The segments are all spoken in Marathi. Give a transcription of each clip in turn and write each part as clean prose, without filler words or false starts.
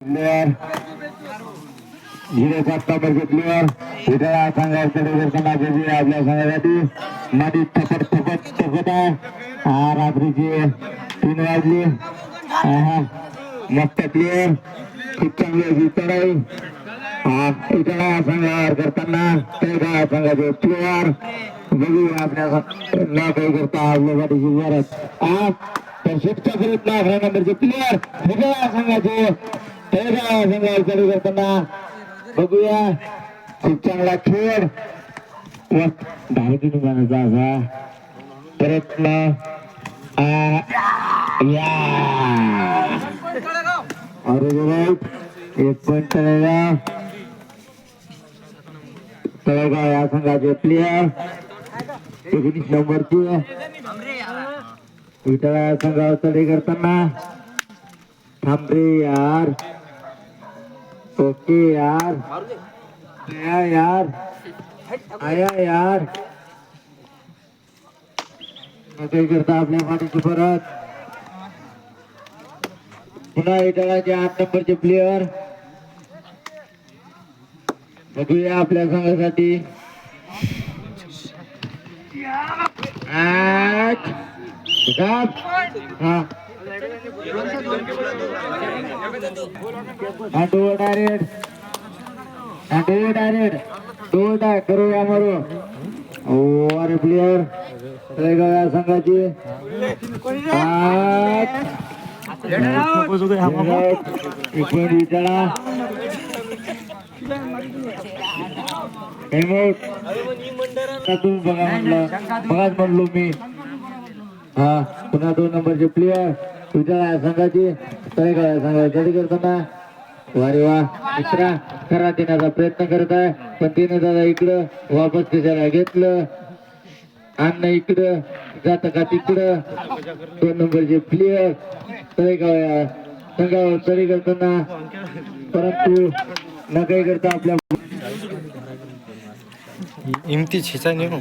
प्लेयर 07 नंबरचे प्लेयर विठ्ठला संघाकडे करताना आपल्या संघासाठी नदी थपट थपट थपट आहे. रात्रीचे 3 वाजले. मस्त प्लेयर खूप चांगली चढाई विठ्ठला संघावर करताना त्या संघाचे प्लेयर बघूया आपल्या न काही करता आपल्यासाठी गरज शिफ्टचा प्रयत्न 11 नंबरचे प्लेयर विठ्ठला संघाचे संघावर चढाई करताना बघूया खूप चांगला खेळ धावती निघाण्याचा असा प्रयत्न एक पॉइंट तळेगाव या संघाचे प्लेयर 19 नंबरचे विठ्ठला संघावर चढाई करताना थांबरे यार ओके यार यार आया यार काही करता आपल्या पाठीची परत पुन्हा विठ्ठलाचे 8 नंबरचे प्लेयर बघूया आपल्या संघासाठी डायरेक्ट करूया मारू अरे प्लेयर तळेगाव संघाची विठ्ठला तुम्ही बघा म्हणलं बघाच म्हणलो मी पुन्हा 2 नंबरचे प्लेयर विठ्ठला संघाची तळेगाव संघाची चढाई करताना वारे वा मित्रा खरा देण्याचा प्रयत्न करत आहे पण तिने दादा इकडं वापस त्याच्याला घेतलं अन्न इकडं जात का तिकडं 2 नंबरचे प्लेयर तळेगाव संघावर चढाई करताना परंतु न काही करता आपल्या इमती छिचा नाही ना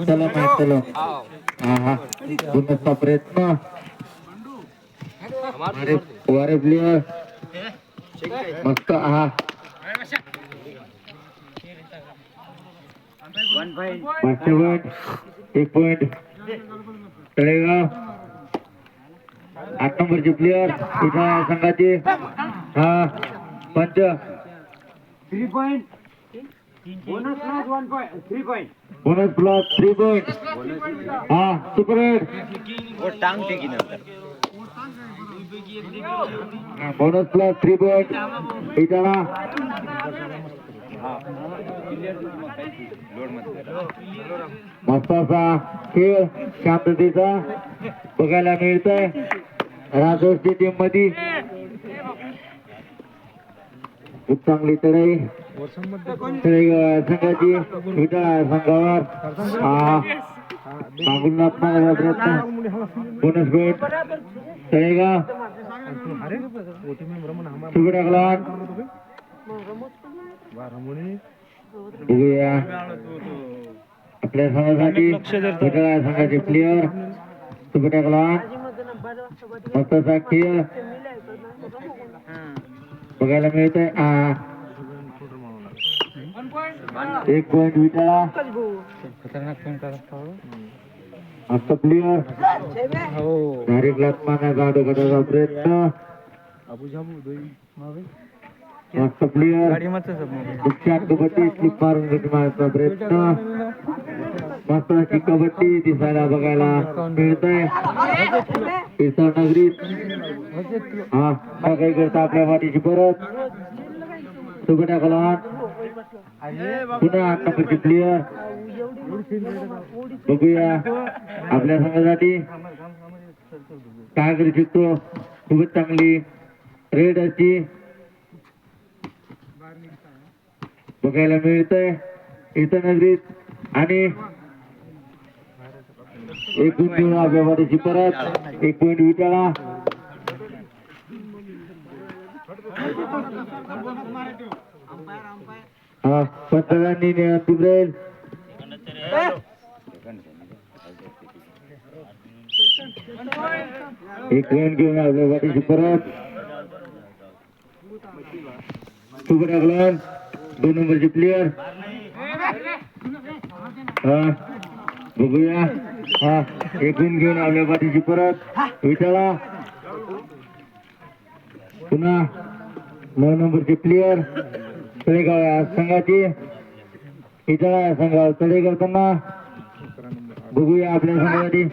चला माहित चलो पुन्हा प्रयत्न वारे प्लेयर मस्त एक पॉइंट तळेगाव 8 नंबरचे प्लेयर विठ्ठला संघाचे पंच 3 point bonus plus 1 point 3 point bonus plus 3 point super वो टांग टेकी नंतर बोनस प्लस 3 पॉइंट विठ्ठला मस्त असा खेळ शांततेचा बघायला मिळतोय राजोसची टीम मध्ये खूप चांगली चढाई संघाची विठ्ठला संघावर मागून प्रयत्न बोनस पॉइंट तळेगाव टाकला बघूया आपल्या संघासाठी विठ्ठला संघाचे प्लेयर सुपर टाकला मस्त असा खेळ बघायला मिळतोय 1 पॉइंट विठ्ठला मस्त प्लेयर डायरेक्ट लात मारण्याचा अडकण्याचा प्रयत्न मस्त प्लेयर कबड्डी स्लिप मारून मारण्याचा प्रयत्न मस्त अशी कबड्डी दिसायला बघायला मिळतंय नगरीत काही करता आपल्या वाटीची परत सुबटा कलान पुन्हा 8 नंबरची प्लेयर बघूया आपल्या संघासाठी काय करू शकतो खूपच चांगली रेड अशी बघायला मिळतंय नगरीत आणि 1 गुण आपल्या वाटीची परत 1 पॉइंट विठ्ठला पंतप्रधानांनी अंतिम राहील एक पॉइंट घेऊन आपल्या वाटीची परत सुपर अगलन 2 नंबरचे प्लेयर हा बघूया हा एकूण घेऊन आपल्या पाठीची परत विचारा पुन्हा 9 नंबरचे प्लेयर तळेगाव या संघाची विचारा या संघावर तडे करताना बघूया आपल्या संघासाठी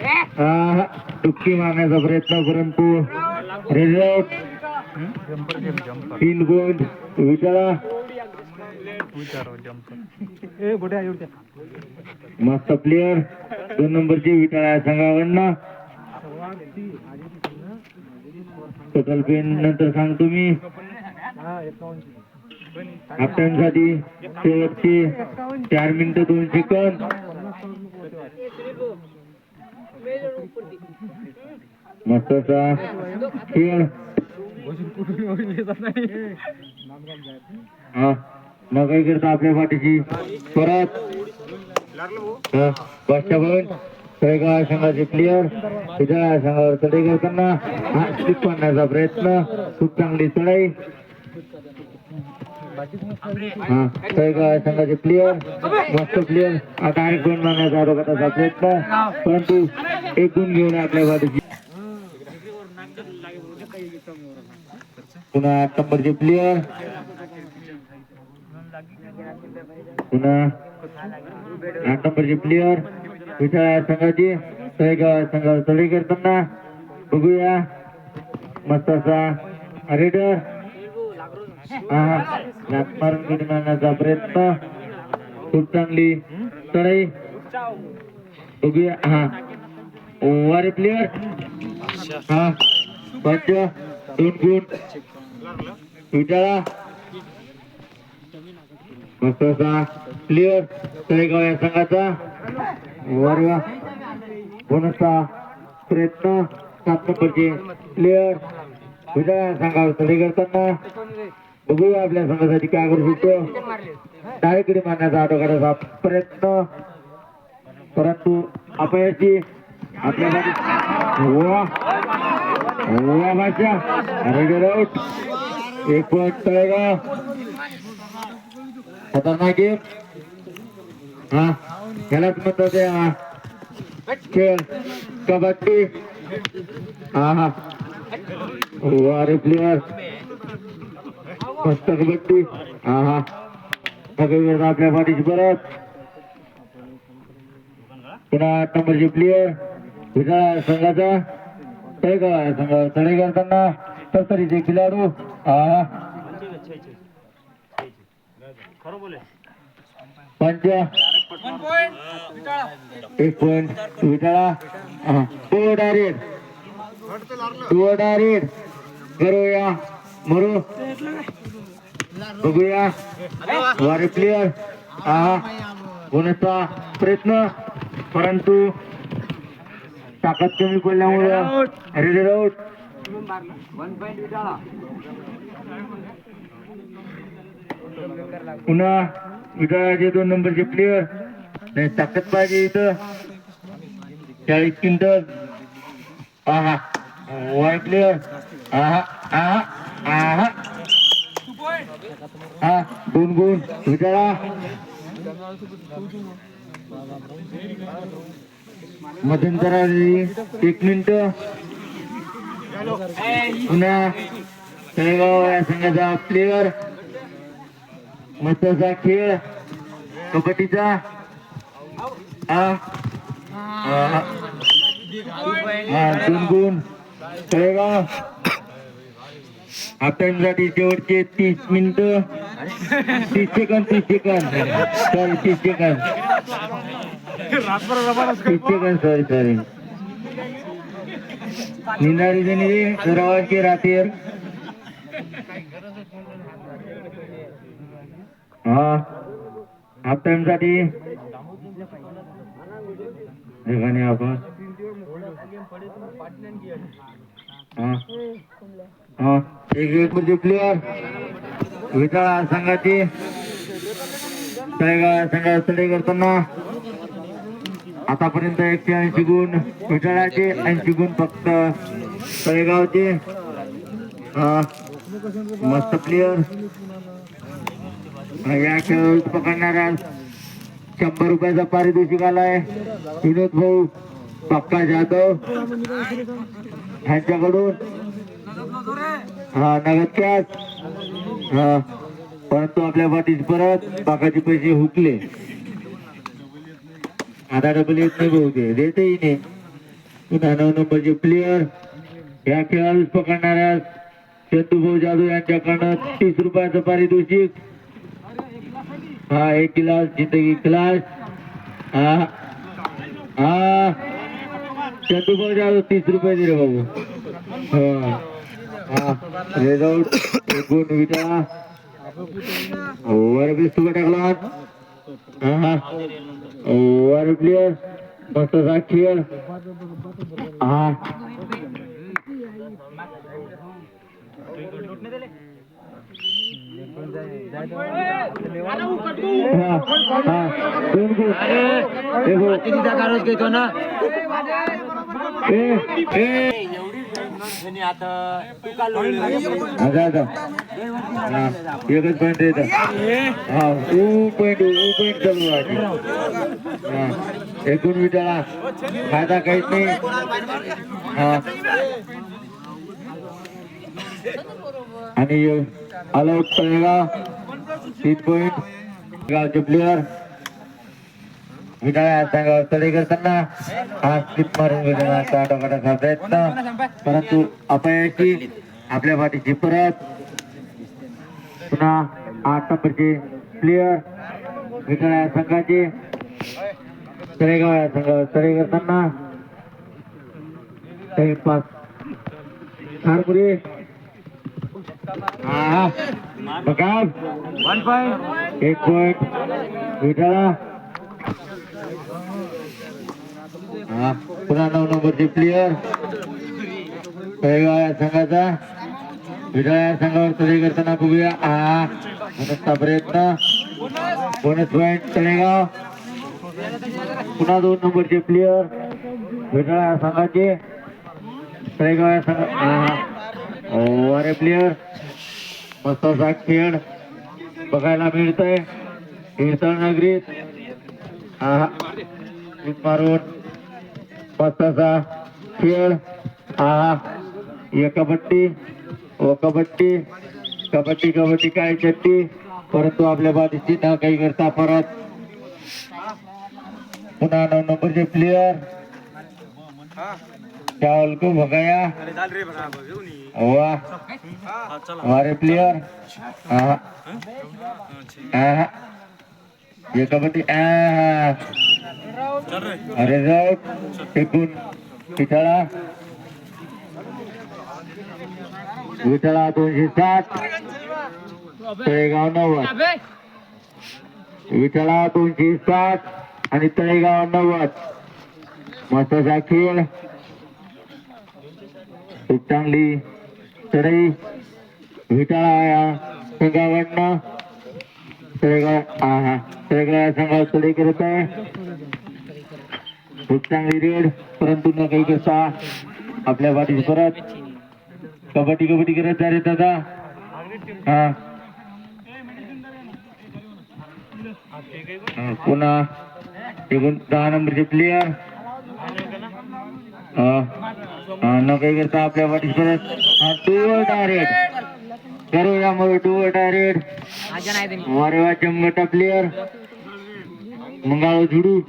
डुबकी मारण्याचा प्रयत्न परंतु रिझल्ट 3 गुण विचारा मस्त प्लेयर 2 नंबरची विटाळा संघाकडनं टोटल पेन नंतर सांगतो मी आपट्यांसाठी शेवटची 4 मिनिटं 2 सेकंद मस्त असा खेळ हा मग काय करता आपल्या पाठीची परत बॉन तळेगाव संघाचे प्लेयर विजया संघावर चढाई करताना हा स्लिप मारण्याचा प्रयत्न खूप चांगली चढाई हा तळेगाव संघाचे प्लेयर मस्त प्लेयर आता एक गुण मारण्याचा आरोग्याचा प्रयत्न परंतु एक गुण घेऊन आपल्या पाठीची पुन्हा 8 नंबरचे प्लेयर पुन्हा 8 नंबरचे प्लेयर विचार संघाची तळेगाव संघावर चढाई करताना बघूया मस्त असा रेडर लात मारून घेण्याचा प्रयत्न खूप चांगली चढाई बघूया हा वारे प्लेयर हा 5 2 गुण विचारा मस्त असा प्लेयर तळेगाव या संघाचा वरवा बोनसचा प्रयत्न 7 नंबरचे प्लेयर विजया संघावर चढाई करताना बघूया आपल्या संघासाठी काय करू शकतो डावीकडे मारण्याचा आटोकाराचा प्रयत्न परंतु अपयशी आपल्यासाठी एक पॉइंट तळेगाव खतरनाक गेम हा ह्यालाच म्हणतात खेळ कबड्डी हा वारे प्लेयर मस्त कबड्डी हा सगळे आपल्या पाठीची परत पुन्हा 8 नंबरचे प्लेयर विजया संघाचा तळेगाव संघावर चढाई करताना तस्तरीचे खेळाडू पंच 1 पॉइंट विटाळा टू डायरेक्ट करूया मरू बघूया वारे प्लेयर होण्याचा प्रयत्न परंतु ताकद कमी पडल्यामुळे रेडर आउट पुन्हा विटाळाचे 2 नंबरचे प्लेयर नाही ताकद पाहिजे इथं 40 क्विंटल वाय प्लेयर हा 2 गुण विटाळा मध्यंतराळी 1 मिनिट पुन्हा तळेगाव या संघाचा प्लेयर मस्तचा खेळ कबड्डीचा 2 गुण तळेगाव आपल्यासाठी शेवटचे 30 मिनिट 30 सेकंद सॉरी 30 सेकंद निंदारी जणी सरावाची रात्री हाफ टाइम साठी आपण एक म्हणजे प्लेयर विटाळा संघाची तळेगाव संघात चढाई करताना आतापर्यंत 180 गुण विटाळाचे 80 गुण फक्त तळेगावचे मस्त प्लेयर या खेळ पकडणारा 100 रुपयाचा पारितोषिक आलाय विनोद भाऊ पक्का जाधव ह्यांच्याकडून हा नगद कॅश हा परंतु आपल्या पाठीस परत बाकाचे पैसे हुकले आता डबल येत नाही बहुते देतही नाही पुन्हा 9 नंबरचे प्लेयर या खेळाडूस पकडणाऱ्या चंदूभाऊ जाधव यांच्याकडनं 30 रुपयाचं पारितोषिक हा 1 गिलास जिंदगी क्लास हा हा चंदूभाऊ जाधव 30 रुपये दिले बाबू हा रेडआउट एक गुण विटा वर बिस्तू टाकला हा वर प्लेयर मस्त खेळ हा घेतो ना एकच पॉइंट येत हा पॉइंट चालू हा एकूण विटाळा फायदा काहीच नाही हा आणि ऑलआउट तळेगाव 3 पॉइंट गावचे प्लेयर विटाळा सांगा तडे करताना हा स्लिप मारून विटाळाचा टोकाटाचा प्रयत्न परंतु अपयशी आपल्या पाठीची परत पुन्हा 8 नंबरचे प्लेयर विटाळा संघाचे तळेगाव या संघावर तडे करताना पास खारपुरी हा बघा 1 पॉइंट 1 पॉइंट विटाळा हा पुन्हा 9 नंबरचे प्लेयर तळेगाव या संघाचा विटाळा या संघावर तडे करताना बघूया हा मनसचा प्रयत्न बोनस पॉइंट तळेगाव पुन्हा 2 नंबरचे प्लेयर विटाळा या संघाचे तळेगाव या संघ अरे प्लेयर मस्त असा खेळ बघायला मिळतोय हिरतळ नगरीत हा मारून मस्त असा खेळ हा एक कबड्डी व कबड्डी कबड्डी कबड्डी काय चट्टी परंतु आपल्या बाजूची ना काही करता परत पुन्हा 9 नंबरचे प्लेयर चावल को भगाया वाह हमारे प्लेयर ये कबड्डी अरे राउट एकूण विटाळा 207 तळेगाव 90 विटाळा 207 आणि तळेगाव 90 मस्त खेळ खूप चांगली चढाई विटाळा या संघाकडनं तळेगाव या संघावर चढाई करत आहे खूप चांगली रेड परंतु न काही करता आपल्या पाठीस परत कबड्डी कबड्डी करत जा रे दादा हा पुन्हा 10 नंबरचे प्लेयर न काही करता आपल्या पाठीस परत डुअर डायरेक्ट करूया मग डुअर डायरेक्ट वारेवा चमगटा प्लेयर मंगाळ झुडू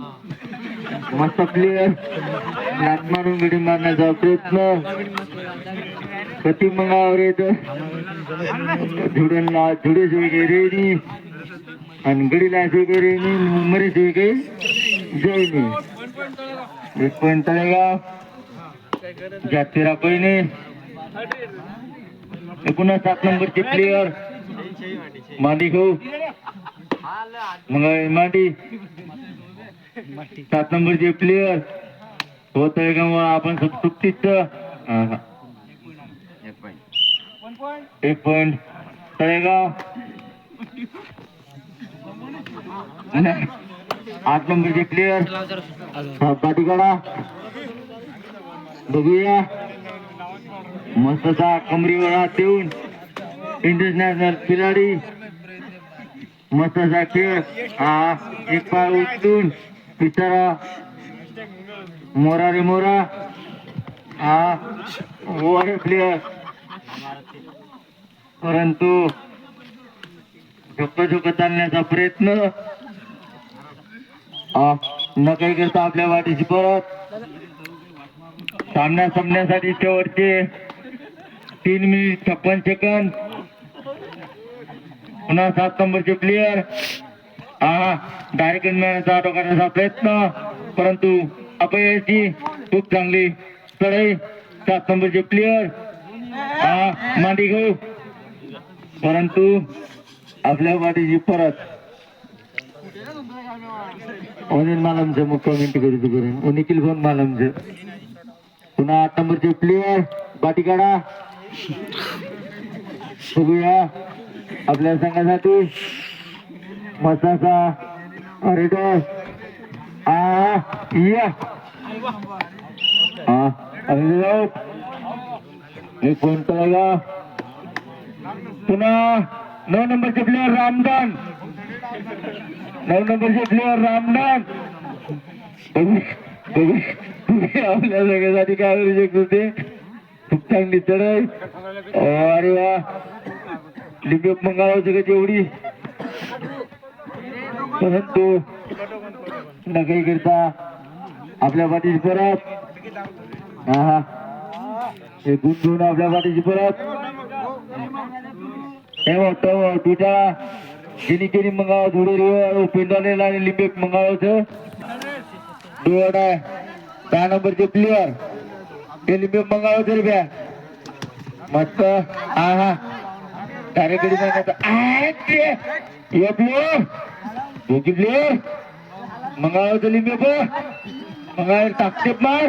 मस्त प्लेयर लात मारून गडी मारण्याचा प्रयत्न कधी मंगावर येत झुडनला झुडे वगैरे आणि गडीला वगैरे मरीच वगैरे जयनी 1 पॉइंट तळेगाव जातीरा कोयने 7 नंबरचे प्लेयर मांडी खाऊ मंगळ मांडी 7 नंबरचे प्लेयर हो तळेगाव आपण सुट्टीच 1 पॉइंट तळेगाव 8 नंबरचे प्लेयर पाठीकडा बघूया मस्तचा कमरीवर हात देऊन इंटरनॅशनल खिलाडी मस्त असा खेळ हा एक पाय उचलून बिचारा मोरा रे मोरा हा ओव्हर प्लेयर परंतु झोक चालण्याचा प्रयत्न न काही करता आपल्या वाटीची परत सामना संपण्यासाठी शेवटचे 3 मिनिट 56 सेकंद पुन्हा 7 नंबरचे प्लेयर डायरेक्ट मिळण्याचा आटो करण्याचा प्रयत्न परंतु अपयशी खूप चांगली चढाई 7 नंबरचे प्लेयर मांडी घेऊ परंतु आपल्या वाटीची परत अनिल मालमचं मुख्य कमेंट करून निखिल भवन मालमचं पुन्हा 8 नंबरचे प्लेयर बाटी काढा बघूया आपल्या संघासाठी मसाचा रेडर या फोन करेगा पुन्हा 9 नंबरचे प्लेयर रामदान 9 नंबरचे प्लेयर रामदान आपल्या सगळ्यासाठी काय करू शकतो ते खूप चांगली चढाई अरे वा लिंबे मंगाळावं सगळं एवढी परंतु न काही करता आपल्या पाठीची परत हे गुण घेऊन आपल्या पाठीची परत हे मोठं तुझ्या जिनी केली मंगावा थोडी पिंडालेला आणि लिंबे मंगावाचं डोळ आहे 10 नंबरचे प्लेयर ते लिंबे मंगावाचं रुपया मस्त कार्यकरी प्लेयर मंगावाचं लिंबे मंगावर टाकते मार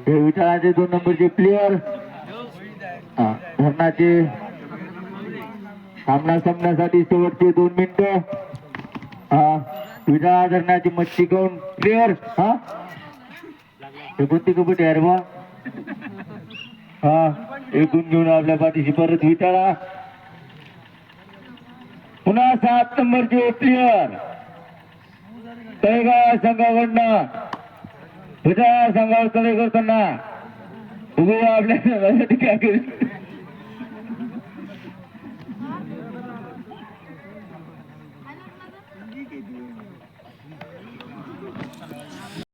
विचाराचे 2 नंबरचे प्लेयर धरणाचे सामना संपण्यासाठी शेवटचे 2 मिनिटं विचारा धरणाची मच्छी खाऊन प्लेयर कोणती कबड्डी आहे बा एकूण घेऊन आपल्या पाठीशी परत विचारा पुन्हा 7 नंबरचे प्लेयर तळेगाव संघाकडनं विचारा संघावर तळे करताना बघूया आपल्या संघासाठी काय करू